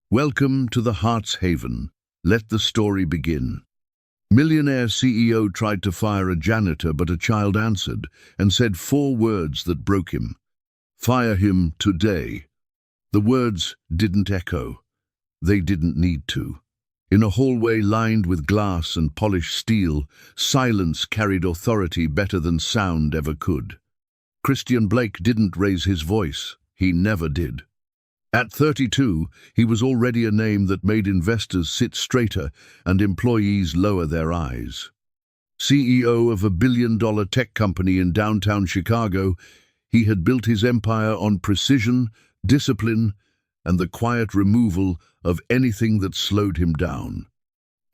Welcome to the Heart's Haven. Let the story begin. Millionaire CEO tried to fire a janitor, but a child answered and said 4 words that broke him. Fire him today. The words didn't echo. They didn't need to. In a hallway lined with glass and polished steel, silence carried authority better than sound ever could. Christian Blake didn't raise his voice. He never did. At 32, he was already a name that made investors sit straighter and employees lower their eyes. CEO of a billion-dollar tech company in downtown Chicago, he had built his empire on precision, discipline, and the quiet removal of anything that slowed him down.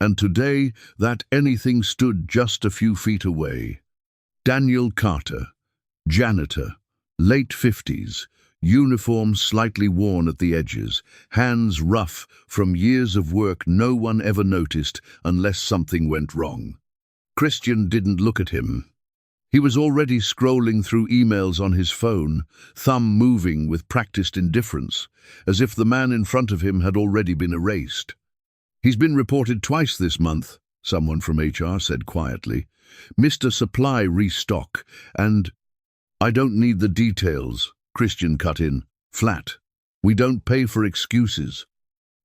And today, that anything stood just a few feet away. Daniel Carter, janitor, late 50s, uniform slightly worn at the edges, hands rough from years of work no one ever noticed unless something went wrong. Christian didn't look at him. He was already scrolling through emails on his phone, thumb moving with practiced indifference, as if the man in front of him had already been erased. "He's been reported twice this month," someone from HR said quietly. "Mr. Supply restock, and—" "I don't need the details," Christian cut in, flat. "We don't pay for excuses."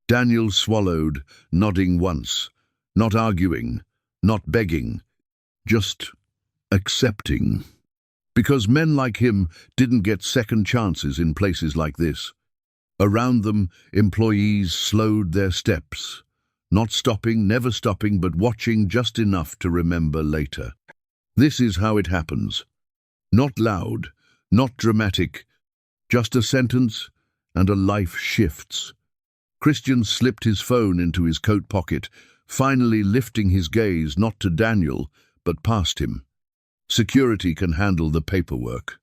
Daniel swallowed, nodding once, not arguing, not begging, just accepting. Because men like him didn't get second chances in places like this. Around them, employees slowed their steps, not stopping, never stopping, but watching just enough to remember later. This is how it happens. Not loud, not dramatic, just a sentence, and a life shifts. Christian slipped his phone into his coat pocket, finally lifting his gaze not to Daniel, but past him. Security can handle the paperwork.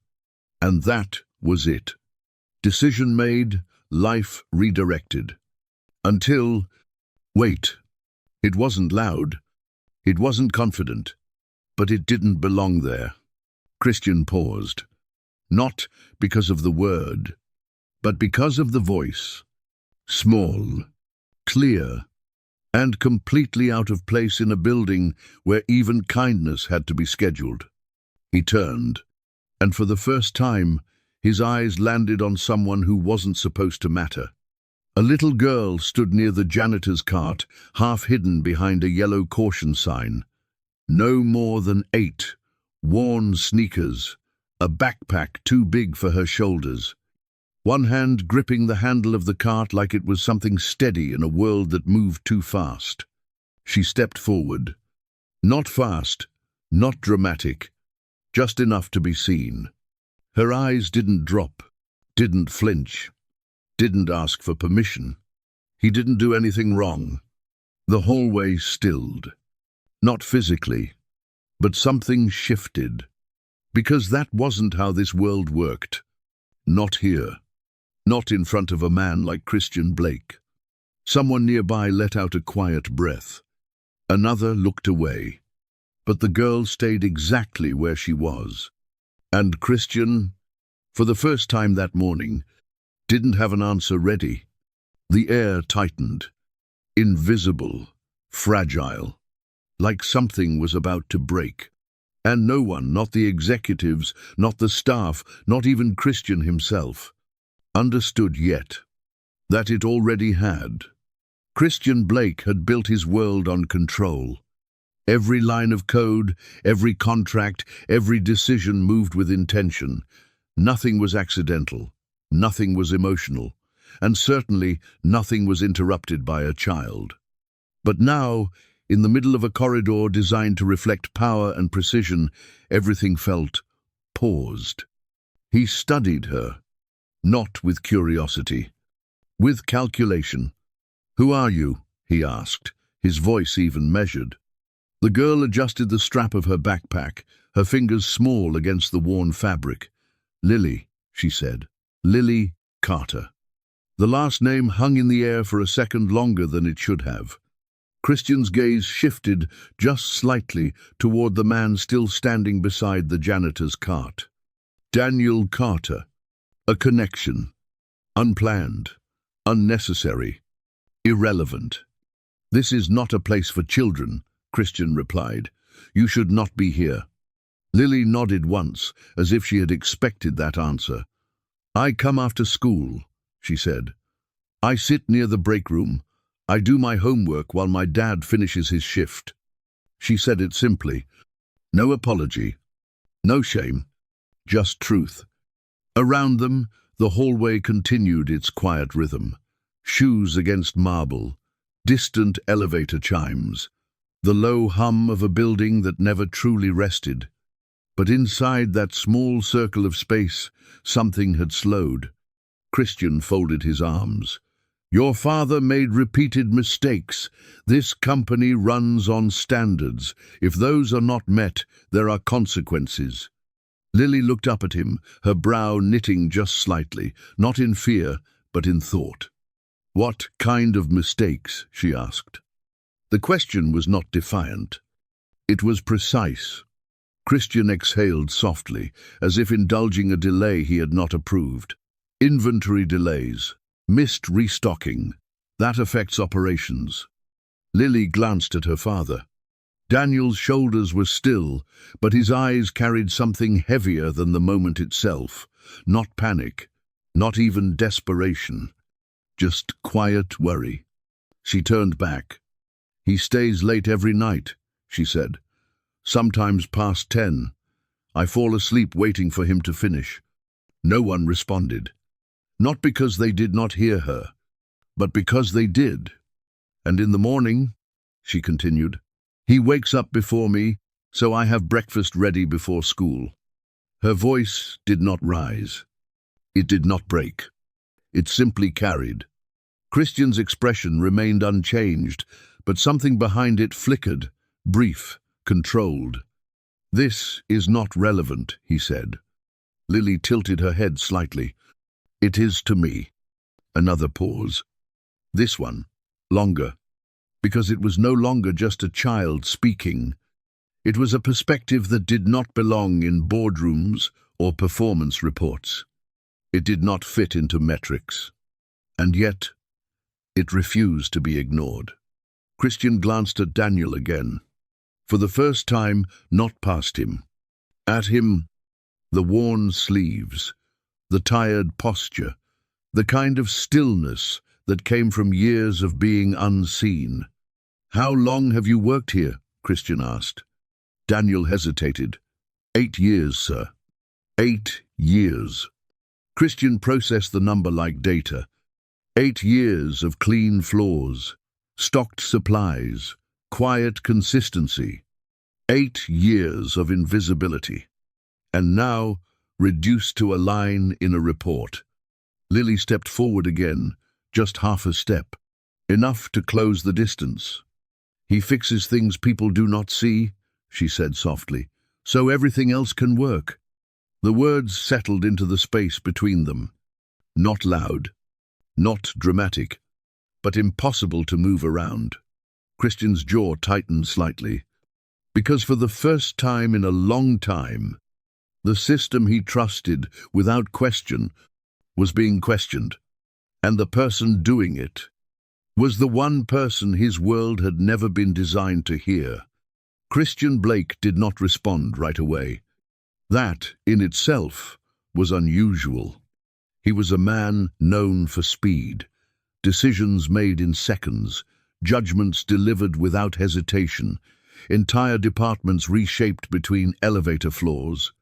And that was it. Decision made, life redirected. Until, wait, it wasn't loud, it wasn't confident, but it didn't belong there. Christian paused. Not because of the word, but because of the voice. Small, clear, and completely out of place in a building where even kindness had to be scheduled. He turned, and for the first time, his eyes landed on someone who wasn't supposed to matter. A little girl stood near the janitor's cart, half hidden behind a yellow caution sign. No more than 8, worn sneakers, a backpack too big for her shoulders. One hand gripping the handle of the cart like it was something steady in a world that moved too fast. She stepped forward. Not fast, not dramatic, just enough to be seen. Her eyes didn't drop, didn't flinch, didn't ask for permission. He didn't do anything wrong. The hallway stilled. Not physically, but something shifted. Because that wasn't how this world worked. Not here. Not in front of a man like Christian Blake. Someone nearby let out a quiet breath. Another looked away. But the girl stayed exactly where she was. And Christian, for the first time that morning, didn't have an answer ready. The air tightened. Invisible, fragile, like something was about to break. And no one, not the executives, not the staff, not even Christian himself, understood yet that it already had. Christian Blake had built his world on control. Every line of code, every contract, every decision moved with intention. Nothing was accidental, nothing was emotional, and certainly nothing was interrupted by a child. But now, in the middle of a corridor designed to reflect power and precision, everything felt paused. He studied her, not with curiosity, with calculation. "Who are you?" he asked, his voice even measured. The girl adjusted the strap of her backpack, her fingers small against the worn fabric. "Lily," she said. "Lily Carter." The last name hung in the air for a second longer than it should have. Christian's gaze shifted just slightly toward the man still standing beside the janitor's cart. Daniel Carter. A connection. Unplanned. Unnecessary. Irrelevant. This is not a place for children, Christian replied. You should not be here. Lily nodded once, as if she had expected that answer. I come after school, she said. I sit near the break room. I do my homework while my dad finishes his shift. She said it simply. No apology. No shame. Just truth. Around them, the hallway continued its quiet rhythm. Shoes against marble, distant elevator chimes, the low hum of a building that never truly rested. But inside that small circle of space, something had slowed. Christian folded his arms. Your father made repeated mistakes. This company runs on standards. If those are not met, there are consequences. Lily looked up at him, her brow knitting just slightly, not in fear, but in thought. What kind of mistakes? She asked. The question was not defiant. It was precise. Christian exhaled softly, as if indulging a delay he had not approved. Inventory delays. Missed restocking. That affects operations. Lily glanced at her father. Daniel's shoulders were still, but his eyes carried something heavier than the moment itself. Not panic, not even desperation. Just quiet worry. She turned back. He stays late every night, she said. Sometimes past 10. I fall asleep waiting for him to finish. No one responded. Not because they did not hear her, but because they did. And in the morning, she continued, he wakes up before me, so I have breakfast ready before school. Her voice did not rise. It did not break. It simply carried. Christian's expression remained unchanged, but something behind it flickered, brief, controlled. This is not relevant, he said. Lily tilted her head slightly. It is to me. Another pause. This one, longer, because it was no longer just a child speaking. It was a perspective that did not belong in boardrooms or performance reports. It did not fit into metrics. And yet, it refused to be ignored. Christian glanced at Daniel again. For the first time, not past him. At him, the worn sleeves, the tired posture, the kind of stillness that came from years of being unseen. How long have you worked here? Christian asked. Daniel hesitated. 8 years, sir. 8 years. Christian processed the number like data. 8 years of clean floors, stocked supplies, quiet consistency. 8 years of invisibility. And now, reduced to a line in a report. Lily stepped forward again, just half a step. Enough to close the distance. He fixes things people do not see, she said softly, so everything else can work. The words settled into the space between them. Not loud, not dramatic, but impossible to move around. Christian's jaw tightened slightly, because for the first time in a long time, the system he trusted without question was being questioned, and the person doing it was the one person his world had never been designed to hear. Christian Blake did not respond right away. That, in itself, was unusual. He was a man known for speed, decisions made in seconds, judgments delivered without hesitation, entire departments reshaped between elevator floors.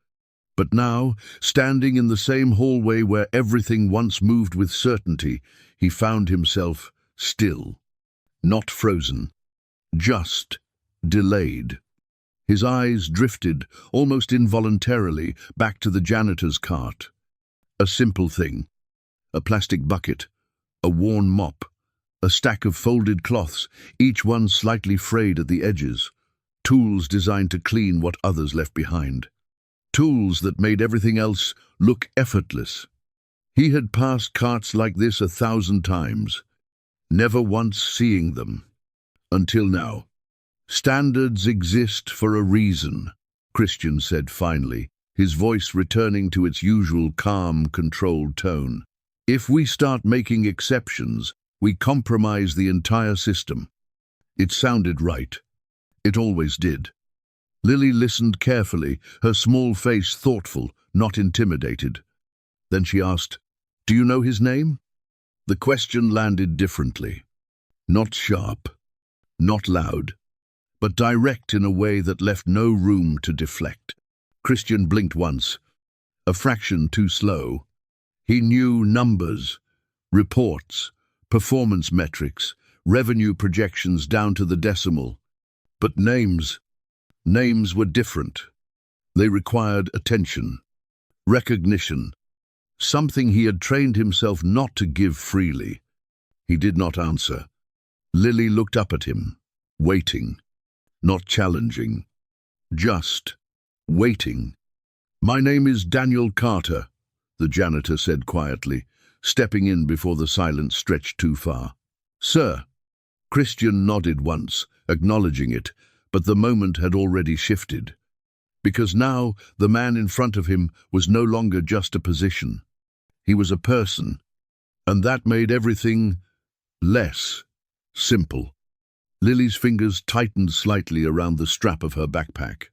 But now, standing in the same hallway where everything once moved with certainty, he found himself still, not frozen, just delayed. His eyes drifted, almost involuntarily, back to the janitor's cart. A simple thing. A plastic bucket, a worn mop, a stack of folded cloths, each one slightly frayed at the edges. Tools designed to clean what others left behind. Tools that made everything else look effortless. He had passed carts like this 1,000 times, never once seeing them. Until now. Standards exist for a reason, Christian said finally, his voice returning to its usual calm, controlled tone. If we start making exceptions, We compromise the entire system. It sounded right. It always did. Lily listened carefully, her small face thoughtful, not intimidated. Then she asked, "Do you know his name?" The question landed differently. Not sharp, not loud, but direct in a way that left no room to deflect. Christian blinked once, a fraction too slow. He knew numbers, reports, performance metrics, revenue projections down to the decimal. But names were different. They required attention, recognition, something he had trained himself not to give freely. He did not answer. Lily looked up at him, waiting, not challenging, just waiting. "My name is Daniel Carter," the janitor said quietly, stepping in before the silence stretched too far. "Sir." Christian nodded once, acknowledging it, but the moment had already shifted. Because now the man in front of him was no longer just a position. He was a person, and that made everything less simple. Lily's fingers tightened slightly around the strap of her backpack.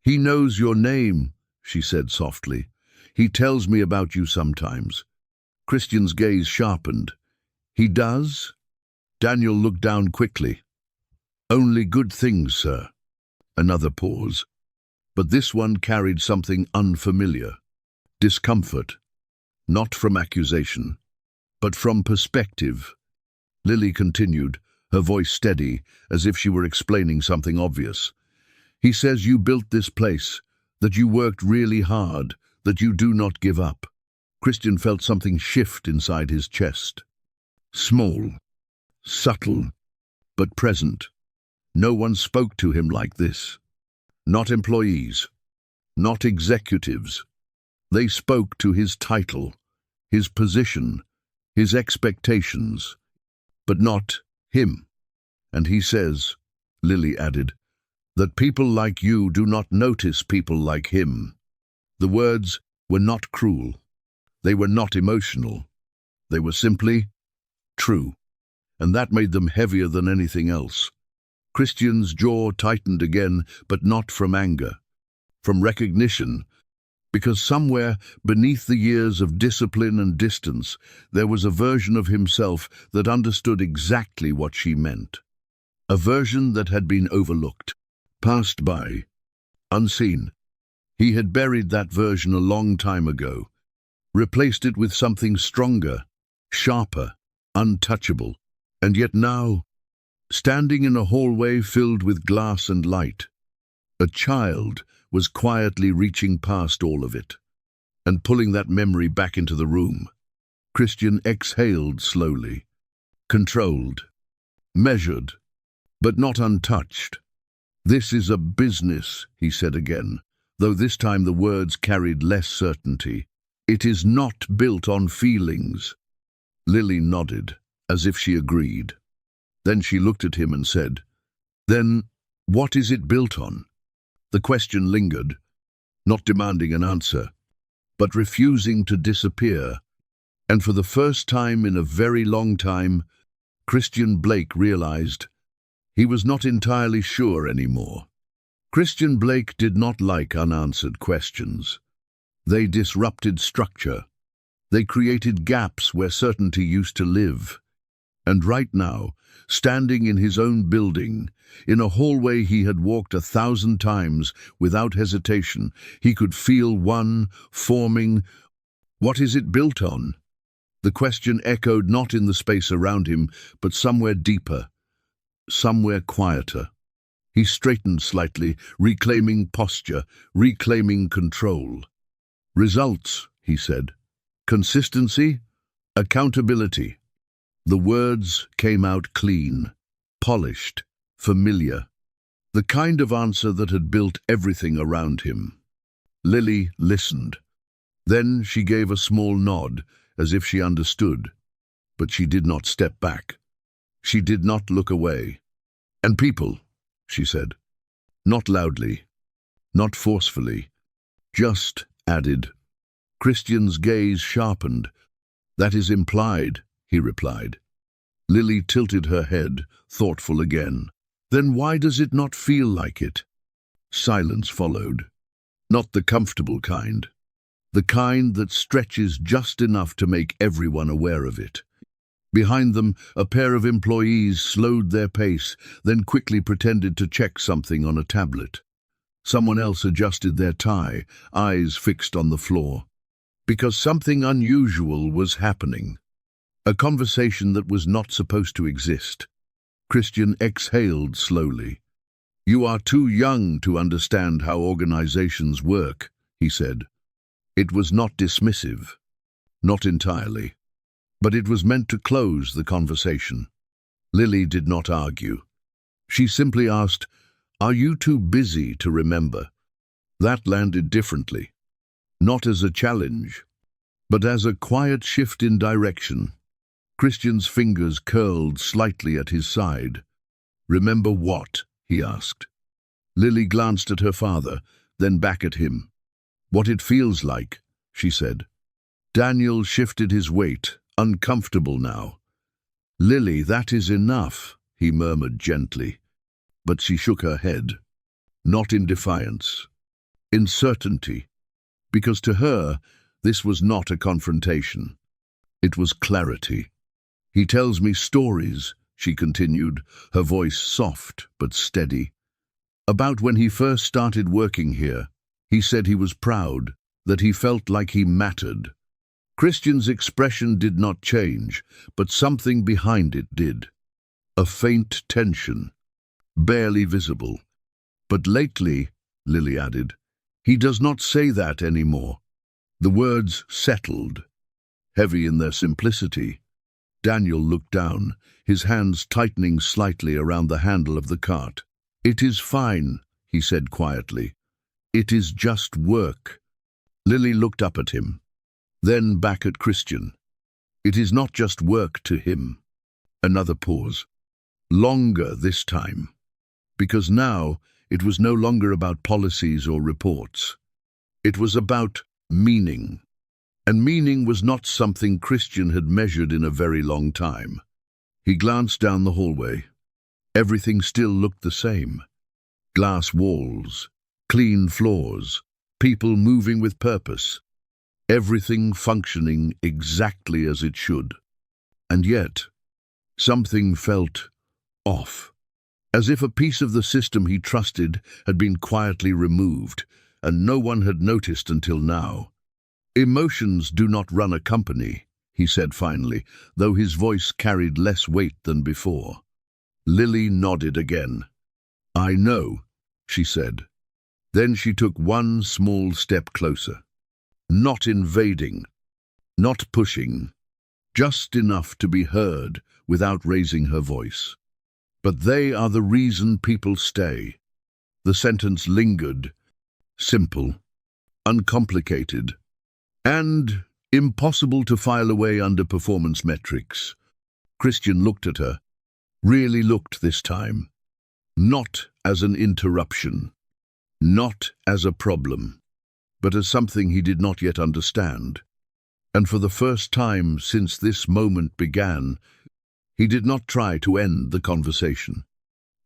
"He knows your name," she said softly. "He tells me about you sometimes." Christian's gaze sharpened. "He does?" Daniel looked down quickly. "Only good things, sir." Another pause. But this one carried something unfamiliar. Discomfort. Not from accusation, but from perspective. Lily continued, her voice steady, as if she were explaining something obvious. "He says you built this place, that you worked really hard, that you do not give up." Christian felt something shift inside his chest. Small, subtle, but present. No one spoke to him like this. Not employees, not executives. They spoke to his title, his position, his expectations, but not him. "And he says," Lily added, "that people like you do not notice people like him." The words were not cruel. They were not emotional. They were simply true, and that made them heavier than anything else. Christian's jaw tightened again, but not from anger, from recognition, because somewhere beneath the years of discipline and distance, there was a version of himself that understood exactly what she meant. A version that had been overlooked, passed by, unseen. He had buried that version a long time ago, replaced it with something stronger, sharper, untouchable. And yet now, standing in a hallway filled with glass and light, a child was quietly reaching past all of it and pulling that memory back into the room. Christian exhaled slowly, controlled, measured, but not untouched. "This is a business," he said again, though this time the words carried less certainty. "It is not built on feelings." Lily nodded, as if she agreed. Then she looked at him and said, "Then what is it built on?" The question lingered, not demanding an answer, but refusing to disappear. And for the first time in a very long time, Christian Blake realized he was not entirely sure anymore. Christian Blake did not like unanswered questions. They disrupted structure. They created gaps where certainty used to live. And right now, standing in his own building, in a hallway he had walked 1,000 times without hesitation, he could feel one forming. What is it built on? The question echoed not in the space around him, but somewhere deeper, somewhere quieter. He straightened slightly, reclaiming posture, reclaiming control. "Results," he said. "Consistency, accountability." The words came out clean, polished, familiar. The kind of answer that had built everything around him. Lily listened. Then she gave a small nod, as if she understood. But she did not step back. She did not look away. "And people," she said. Not loudly, not forcefully, just added. Christian's gaze sharpened. "That is implied," he replied. Lily tilted her head, thoughtful again. Then why does it not feel like it? Silence followed. Not the comfortable kind. The kind that stretches just enough to make everyone aware of it. Behind them, a pair of employees slowed their pace, then quickly pretended to check something on a tablet. Someone else adjusted their tie, eyes fixed on the floor. Because something unusual was happening. A conversation that was not supposed to exist. Christian exhaled slowly. "You are too young to understand how organizations work," he said. It was not dismissive. Not entirely. But it was meant to close the conversation. Lily did not argue. She simply asked, "Are you too busy to remember?" That landed differently. Not as a challenge, but as a quiet shift in direction. Christian's fingers curled slightly at his side. "Remember what?" he asked. Lily glanced at her father, then back at him. "What it feels like," she said. Daniel shifted his weight, uncomfortable now. "Lily, that is enough," he murmured gently. But she shook her head. Not in defiance. In certainty. Because to her, this was not a confrontation. It was clarity. "He tells me stories," she continued, her voice soft but steady. "About when he first started working here. He said he was proud, that he felt like he mattered." Christian's expression did not change, but something behind it did. A faint tension, barely visible. "But lately," Lily added, "he does not say that anymore." The words settled, heavy in their simplicity. Daniel looked down, his hands tightening slightly around the handle of the cart. "It is fine," he said quietly. "It is just work." Lily looked up at him, then back at Christian. "It is not just work to him." Another pause. Longer this time. Because now it was no longer about policies or reports. It was about meaning. And meaning was not something Christian had measured in a very long time. He glanced down the hallway. Everything still looked the same. Glass walls, clean floors, people moving with purpose. Everything functioning exactly as it should. And yet, something felt off. As if a piece of the system he trusted had been quietly removed, and no one had noticed until now. "Emotions do not run a company," he said finally, though his voice carried less weight than before. Lily nodded again. "I know," she said. Then she took one small step closer. Not invading, not pushing, just enough to be heard without raising her voice. "But they are the reason people stay." The sentence lingered, simple, uncomplicated, and impossible to file away under performance metrics. Christian looked at her, really looked this time. Not as an interruption, not as a problem, but as something he did not yet understand. And for the first time since this moment began, he did not try to end the conversation.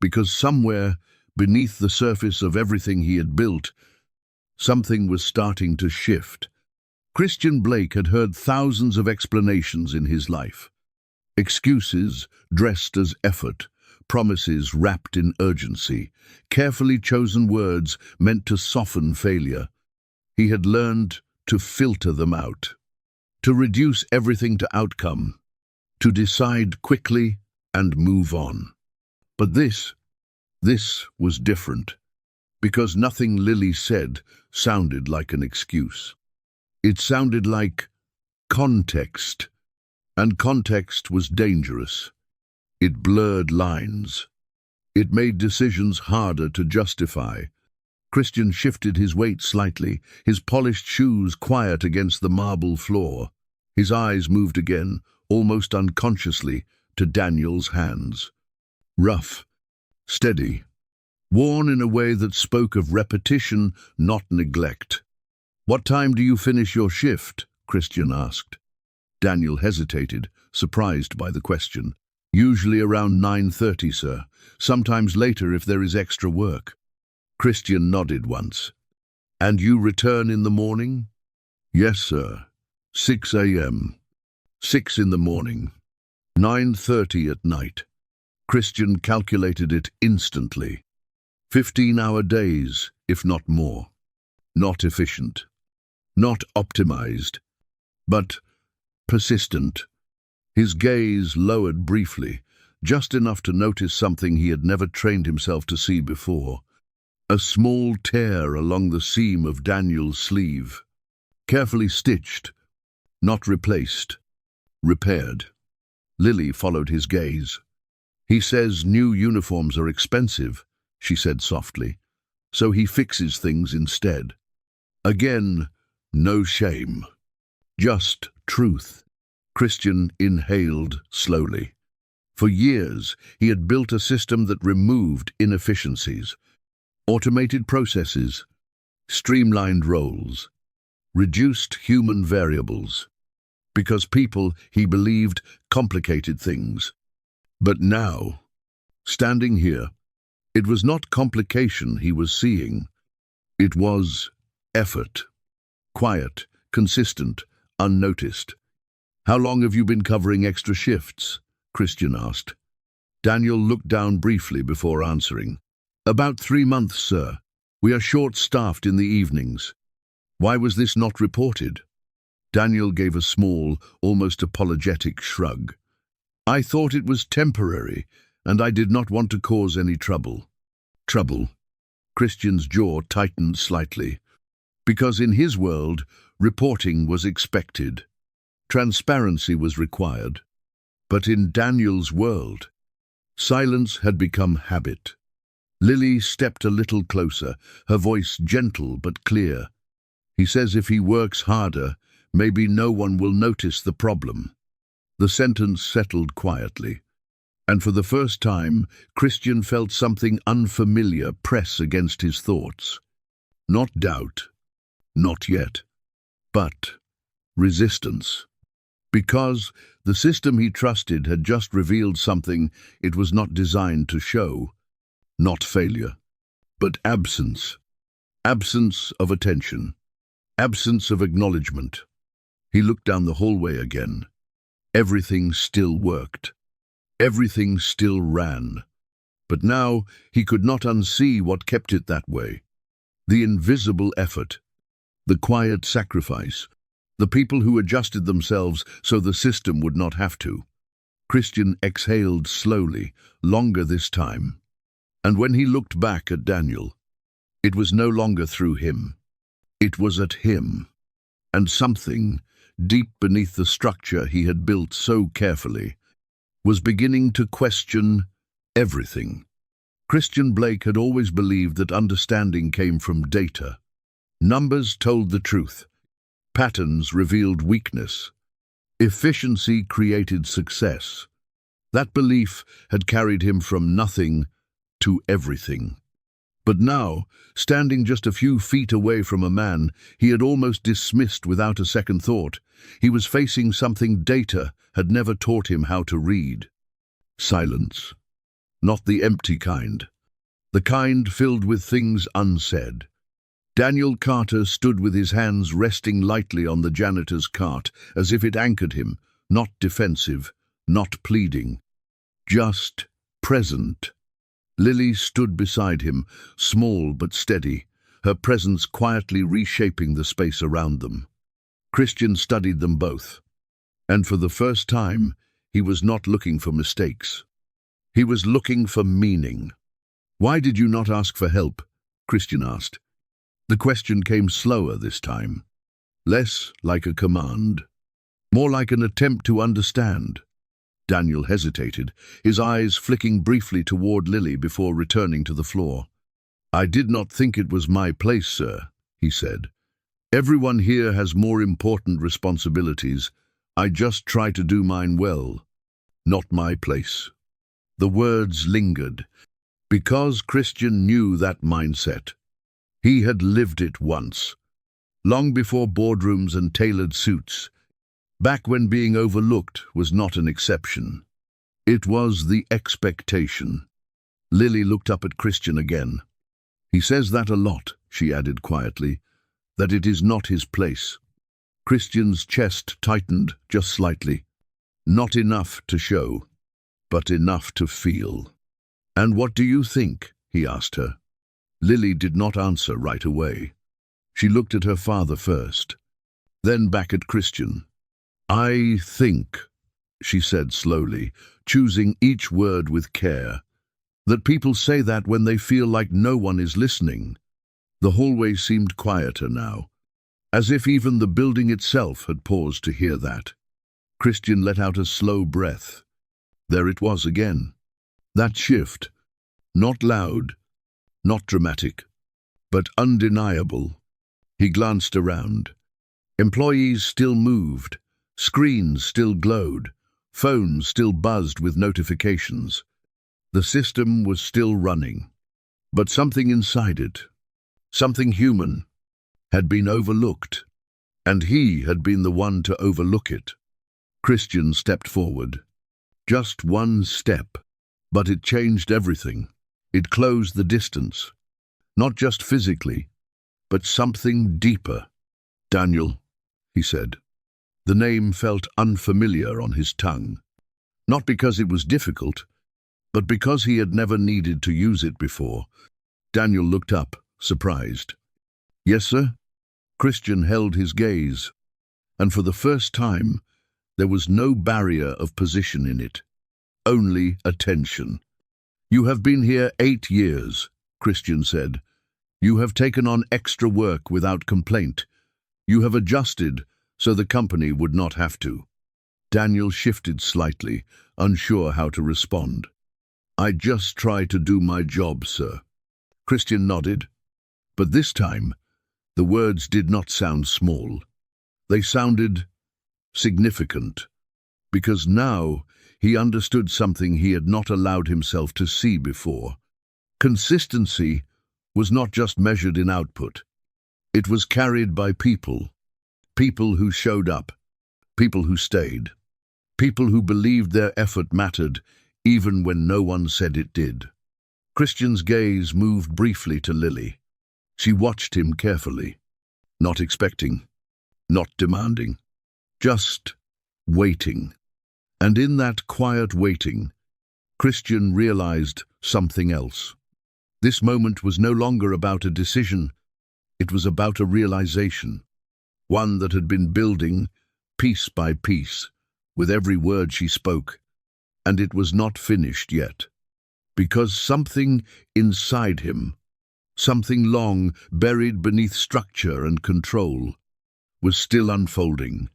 Because somewhere, beneath the surface of everything he had built, something was starting to shift. Christian Blake had heard thousands of explanations in his life. Excuses dressed as effort, promises wrapped in urgency, carefully chosen words meant to soften failure. He had learned to filter them out, to reduce everything to outcome, to decide quickly and move on. But this was different, because nothing Lily said sounded like an excuse. It sounded like context, and context was dangerous. It blurred lines. It made decisions harder to justify. Christian shifted his weight slightly, his polished shoes quiet against the marble floor. His eyes moved again, almost unconsciously, to Daniel's hands. Rough, steady, worn in a way that spoke of repetition, not neglect. "What time do you finish your shift?" Christian asked. Daniel hesitated, surprised by the question. Usually around 9:30, sir. Sometimes later if there is extra work. Christian nodded once. And you return in the morning? Yes, sir. 6 a.m. 6 in the morning. 9:30 at night. Christian calculated it instantly. 15-hour days, if not more. Not efficient. Not optimized. But persistent. His gaze lowered briefly, just enough to notice something he had never trained himself to see before. A small tear along the seam of Daniel's sleeve. Carefully stitched. Not replaced. Repaired. Lily followed his gaze. He says new uniforms are expensive, she said softly, so he fixes things instead. Again, no shame. Just truth. Christian inhaled slowly. For years, he had built a system that removed inefficiencies, automated processes, streamlined roles, reduced human variables, because people, he believed, complicated things. But now, standing here, it was not complication he was seeing. It was effort. Quiet, consistent, unnoticed. How long have you been covering extra shifts? Christian asked. Daniel looked down briefly before answering. About 3 months, sir. We are short-staffed in the evenings. Why was this not reported? Daniel gave a small, almost apologetic shrug. I thought it was temporary, and I did not want to cause any trouble. Trouble? Christian's jaw tightened slightly. Because in his world, reporting was expected. Transparency was required. But in Daniel's world, silence had become habit. Lily stepped a little closer, her voice gentle but clear. He says if he works harder, maybe no one will notice the problem. The sentence settled quietly, and for the first time, Christian felt something unfamiliar press against his thoughts. Not doubt, not yet, but resistance. Because the system he trusted had just revealed something it was not designed to show. Not failure, but absence. Absence of attention. Absence of acknowledgement. He looked down the hallway again. Everything still worked. Everything still ran. But now he could not unsee what kept it that way. The invisible effort. The quiet sacrifice. The people who adjusted themselves so the system would not have to. Christian exhaled slowly, longer this time. And when he looked back at Daniel, it was no longer through him. It was at him. And something, deep beneath the structure he had built so carefully, was beginning to question everything. Christian Blake had always believed that understanding came from data. Numbers told the truth. Patterns revealed weakness. Efficiency created success. That belief had carried him from nothing to everything. But now, standing just a few feet away from a man he had almost dismissed without a second thought, he was facing something data had never taught him how to read. Silence. Not the empty kind. The kind filled with things unsaid. Daniel Carter stood with his hands resting lightly on the janitor's cart, as if it anchored him, not defensive, not pleading, just present. Lily stood beside him, small but steady, her presence quietly reshaping the space around them. Christian studied them both, and for the first time, he was not looking for mistakes. He was looking for meaning. Why did you not ask for help? Christian asked. The question came slower this time, less like a command, more like an attempt to understand. Daniel hesitated, his eyes flicking briefly toward Lily before returning to the floor. I did not think it was my place, sir, he said. Everyone here has more important responsibilities. I just try to do mine well. Not my place. The words lingered, because Christian knew that mindset. He had lived it once, long before boardrooms and tailored suits, back when being overlooked was not an exception. It was the expectation. Lily looked up at Christian again. He says that a lot, she added quietly, that it is not his place. Christian's chest tightened just slightly. Not enough to show, but enough to feel. "And what do you think?" he asked her. Lily did not answer right away. She looked at her father first, then back at Christian. "I think," she said slowly, choosing each word with care, "that people say that when they feel like no one is listening." The hallway seemed quieter now, as if even the building itself had paused to hear that. Christian let out a slow breath. There it was again. That shift. Not loud, not dramatic, but undeniable. He glanced around. Employees still moved, screens still glowed, phones still buzzed with notifications. The system was still running, but something inside it, something human, had been overlooked, and he had been the one to overlook it. Christian stepped forward. Just one step, but it changed everything. It closed the distance, not just physically, but something deeper. "Daniel," he said. The name felt unfamiliar on his tongue, not because it was difficult, but because he had never needed to use it before. Daniel looked up, surprised. "Yes, sir?" Christian held his gaze, and for the first time, there was no barrier of position in it, only attention. "You have been here 8 years, Christian said. "You have taken on extra work without complaint. You have adjusted so the company would not have to." Daniel shifted slightly, unsure how to respond. "I just try to do my job, sir." Christian nodded, but this time, the words did not sound small. They sounded significant, because now he understood something he had not allowed himself to see before. Consistency was not just measured in output. It was carried by people. People who showed up. People who stayed. People who believed their effort mattered, even when no one said it did. Christian's gaze moved briefly to Lily. She watched him carefully, not expecting, not demanding, just waiting. And in that quiet waiting, Christian realized something else. This moment was no longer about a decision, it was about a realization, one that had been building, piece by piece, with every word she spoke, and it was not finished yet, because something inside him, something long buried beneath structure and control, was still unfolding.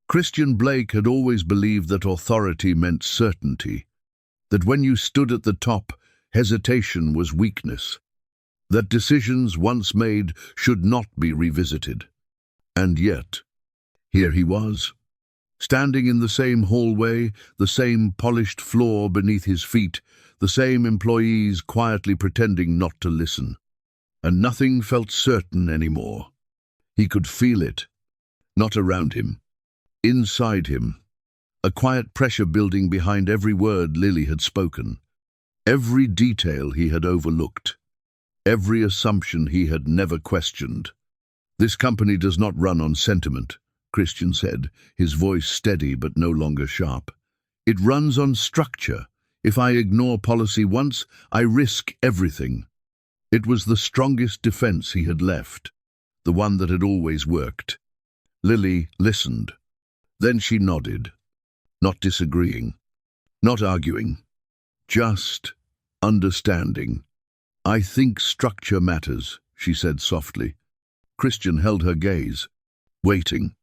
Christian Blake had always believed that authority meant certainty, that when you stood at the top, hesitation was weakness, that decisions once made should not be revisited. And yet, here he was, standing in the same hallway, the same polished floor beneath his feet, the same employees quietly pretending not to listen. And nothing felt certain anymore. He could feel it, not around him, inside him, a quiet pressure building behind every word Lily had spoken, every detail he had overlooked, every assumption he had never questioned. "This company does not run on sentiment," Christian said, his voice steady but no longer sharp. "It runs on structure. If I ignore policy once, I risk everything." It was the strongest defense he had left, the one that had always worked. Lily listened. Then she nodded, not disagreeing, not arguing, just understanding. "I think structure matters," she said softly. Christian held her gaze, waiting,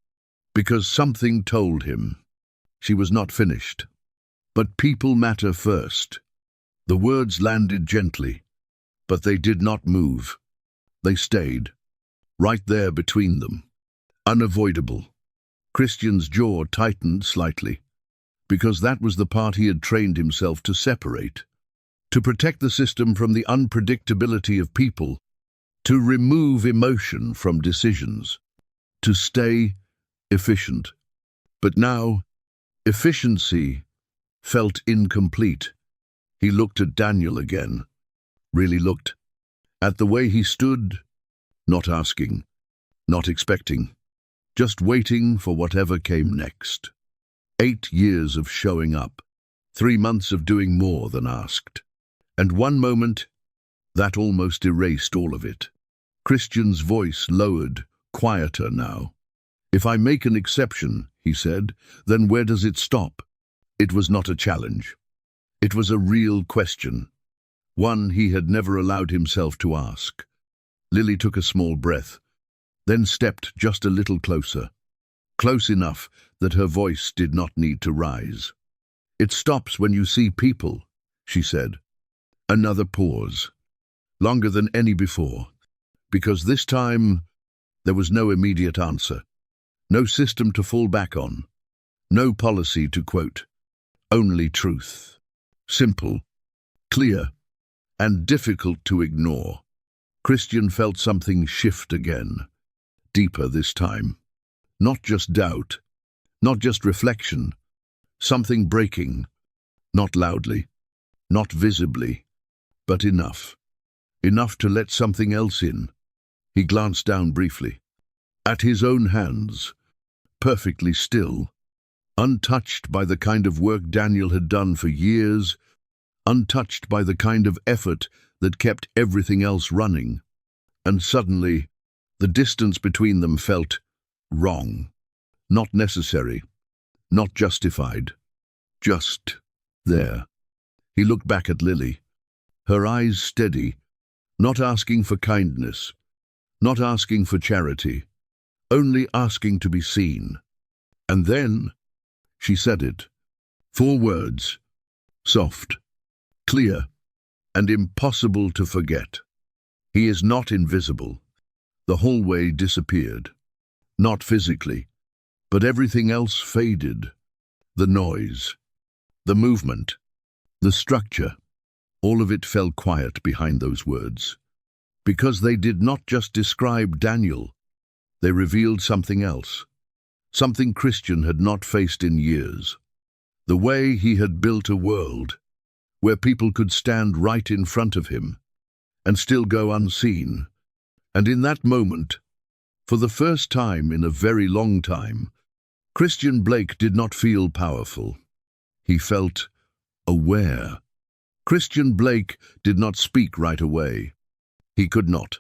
because something told him she was not finished. "But people matter first." The words landed gently, but they did not move. They stayed, right there between them, unavoidable. Christian's jaw tightened slightly, because that was the part he had trained himself to separate, to protect the system from the unpredictability of people, to remove emotion from decisions, to stay efficient. But now, efficiency felt incomplete. He looked at Daniel again, really looked, at the way he stood, not asking, not expecting, just waiting for whatever came next. 8 years of showing up, 3 months of doing more than asked, and one moment that almost erased all of it. Christian's voice lowered, quieter now. "If I make an exception," he said, "then where does it stop?" It was not a challenge. It was a real question, one he had never allowed himself to ask. Lily took a small breath, then stepped just a little closer, close enough that her voice did not need to rise. "It stops when you see people," she said. Another pause, longer than any before, because this time there was no immediate answer, no system to fall back on, no policy to quote, only truth. Simple, clear, and difficult to ignore. Christian felt something shift again, deeper this time. Not just doubt, not just reflection, something breaking, not loudly, not visibly, but enough. Enough to let something else in. He glanced down briefly, at his own hands, perfectly still, untouched by the kind of work Daniel had done for years, untouched by the kind of effort that kept everything else running. And suddenly, the distance between them felt wrong, not necessary, not justified, just there. He looked back at Lily, her eyes steady, not asking for kindness, not asking for charity, only asking to be seen. And then she said it. 4 words, soft, clear, and impossible to forget. "He is not invisible." The hallway disappeared. Not physically, but everything else faded. The noise, the movement, the structure, all of it fell quiet behind those words. Because they did not just describe Daniel, they revealed something else, something Christian had not faced in years. The way he had built a world where people could stand right in front of him and still go unseen. And in that moment, for the first time in a very long time, Christian Blake did not feel powerful. He felt aware. Christian Blake did not speak right away. He could not,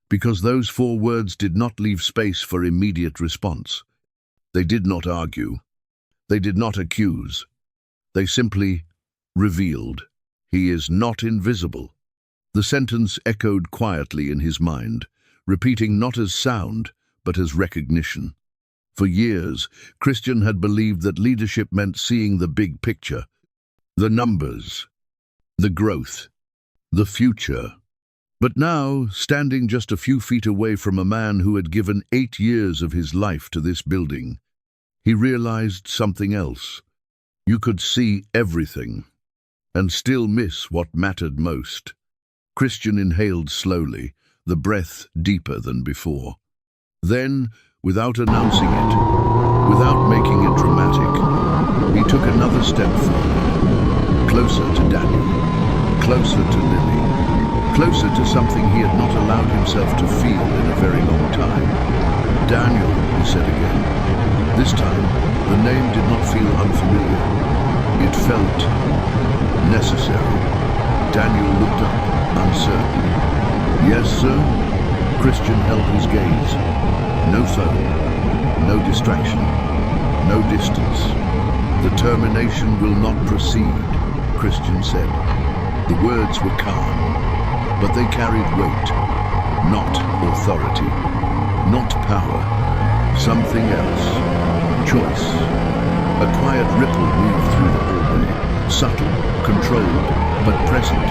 because those 4 words did not leave space for immediate response. They did not argue. They did not accuse. They simply revealed. "He is not invisible." The sentence echoed quietly in his mind, repeating not as sound, but as recognition. For years, Christian had believed that leadership meant seeing the big picture, the numbers, the growth, the future. But now, standing just a few feet away from a man who had given 8 years of his life to this building, he realized something else. You could see everything, and still miss what mattered most. Christian inhaled slowly, the breath deeper than before. Then, without announcing it, without making it dramatic, he took another step forward, closer to Daniel, closer to Lily, closer to something he had not allowed himself to feel in a very long time. "Daniel," he said again. This time, the name did not feel unfamiliar. It felt necessary. Daniel looked up, uncertain. "Yes, sir?" Christian held his gaze. No phone, no distraction, no distance. "Determination will not proceed," Christian said. The words were calm, but they carried weight. Not authority, not power, something else. Choice. A quiet ripple moved through the hallway, subtle, controlled, but present.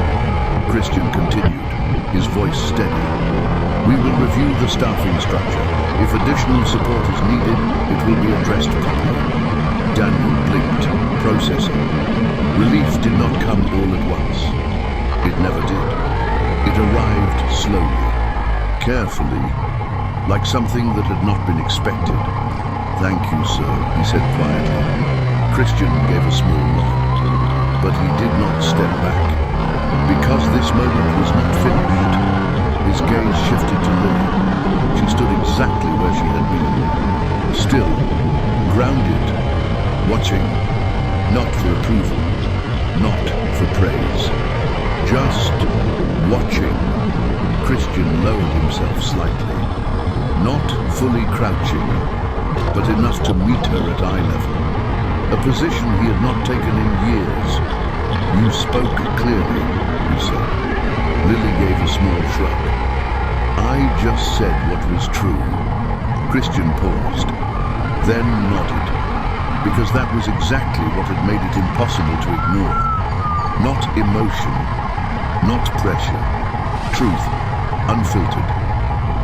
Christian continued, his voice steady. "We will review the staffing structure. If additional support is needed, it will be addressed properly." Daniel blinked, processing. Relief did not come all at once. It never did. It arrived slowly, carefully, like something that had not been expected. "Thank you, sir," he said quietly. Christian gave a small nod. but he did not step back. Because this moment was not finished, his gaze shifted to Lily. She stood exactly where she had been. Still, grounded, watching, not for approval, not for praise, just watching. Christian lowered himself slightly, not fully crouching, but enough to meet her at eye level, a position he had not taken in years. "You spoke clearly," he said. Lily gave a small shrug. "I just said what was true." Christian paused, then nodded, because that was exactly what had made it impossible to ignore. Not emotion, not pressure, truth, unfiltered,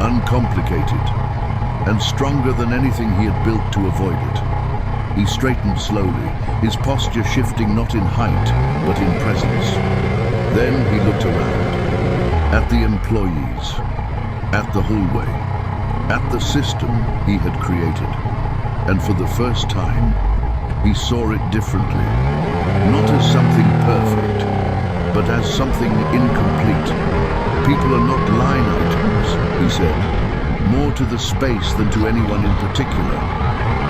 uncomplicated, and stronger than anything he had built to avoid it. He straightened slowly, his posture shifting not in height, but in presence. Then he looked around, at the employees, at the hallway, at the system he had created. And for the first time, he saw it differently, not as something perfect, but as something incomplete. "People are not line items," he said, "more to the space than to anyone in particular.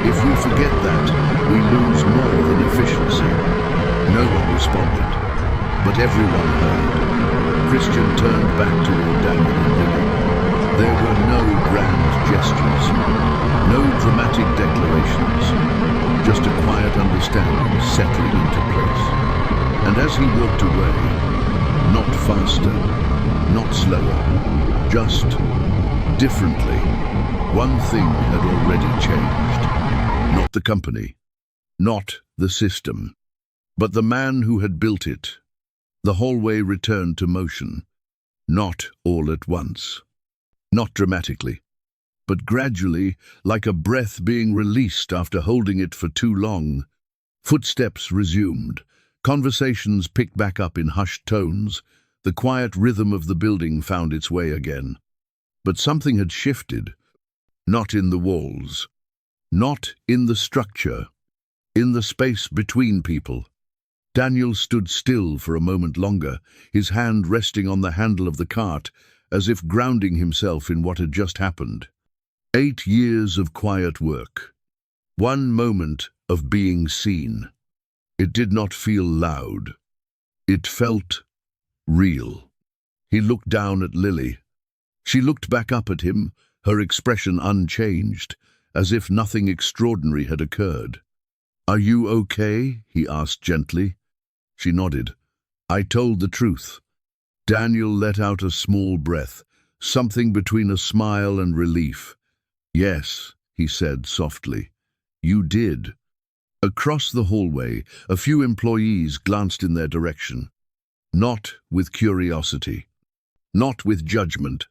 If we forget that, we lose more than efficiency." No one responded, but everyone heard. Christian turned back toward Daniel and Lily. There were no grand gestures, no dramatic declarations, just a quiet understanding settling into place. And as he walked away, not faster, not slower, just differently, one thing had already changed. Not the company, not the system, but the man who had built it. The hallway returned to motion, not all at once, not dramatically, but gradually, like a breath being released after holding it for too long. Footsteps resumed, conversations picked back up in hushed tones, the quiet rhythm of the building found its way again. But something had shifted, not in the walls, not in the structure, in the space between people. Daniel stood still for a moment longer, his hand resting on the handle of the cart, as if grounding himself in what had just happened. 8 years of quiet work. One moment of being seen. It did not feel loud. It felt real. He looked down at Lily. She looked back up at him, her expression unchanged, as if nothing extraordinary had occurred. "Are you okay?" he asked gently. She nodded. "I told the truth." Daniel let out a small breath, something between a smile and relief. "Yes," he said softly, "you did." Across the hallway, a few employees glanced in their direction. Not with curiosity, not with judgment,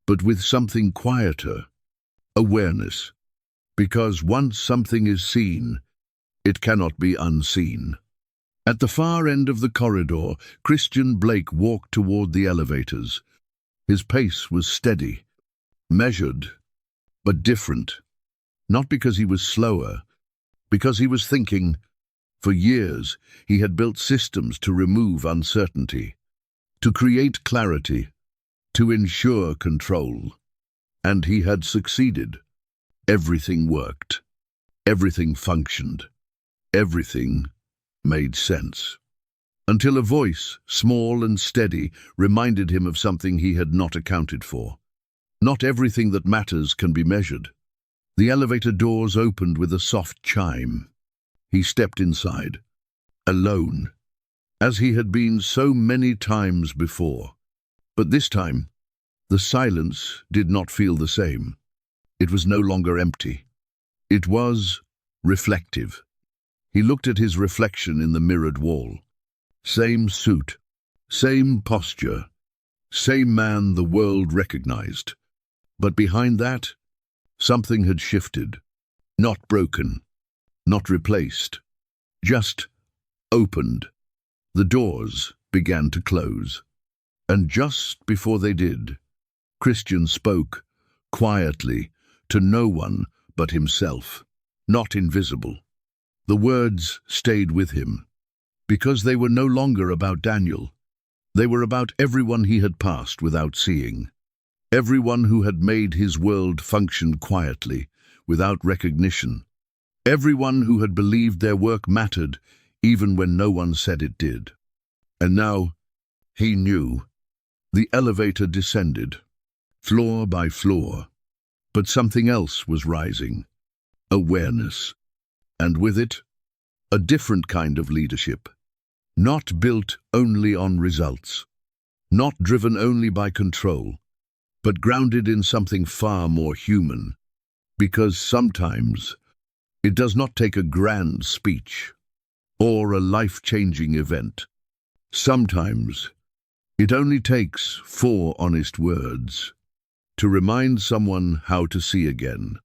but with something quieter, awareness. Because once something is seen, it cannot be unseen. At the far end of the corridor, Christian Blake walked toward the elevators. His pace was steady, measured, but different. Not because he was slower, because he was thinking. For years, he had built systems to remove uncertainty, to create clarity, to ensure control. And he had succeeded. Everything worked. Everything functioned. Everything made sense. Until a voice, small and steady, reminded him of something he had not accounted for. Not everything that matters can be measured. The elevator doors opened with a soft chime. He stepped inside, alone, as he had been so many times before. But this time, the silence did not feel the same. It was no longer empty. It was reflective. He looked at his reflection in the mirrored wall. Same suit, same posture, same man the world recognized. But behind that, something had shifted. Not broken, not replaced, just opened. The doors began to close. And just before they did, Christian spoke, quietly, to no one but himself, not invisible. The words stayed with him. because they were no longer about Daniel. They were about everyone he had passed without seeing, everyone who had made his world function quietly, without recognition, everyone who had believed their work mattered even when no one said it did. And now, he knew. The elevator descended, floor by floor, but something else was rising. Awareness. And with it, a different kind of leadership. Not built only on results, not driven only by control, but grounded in something far more human. Because sometimes it does not take a grand speech or a life-changing event. Sometimes it only takes 4 honest words to remind someone how to see again.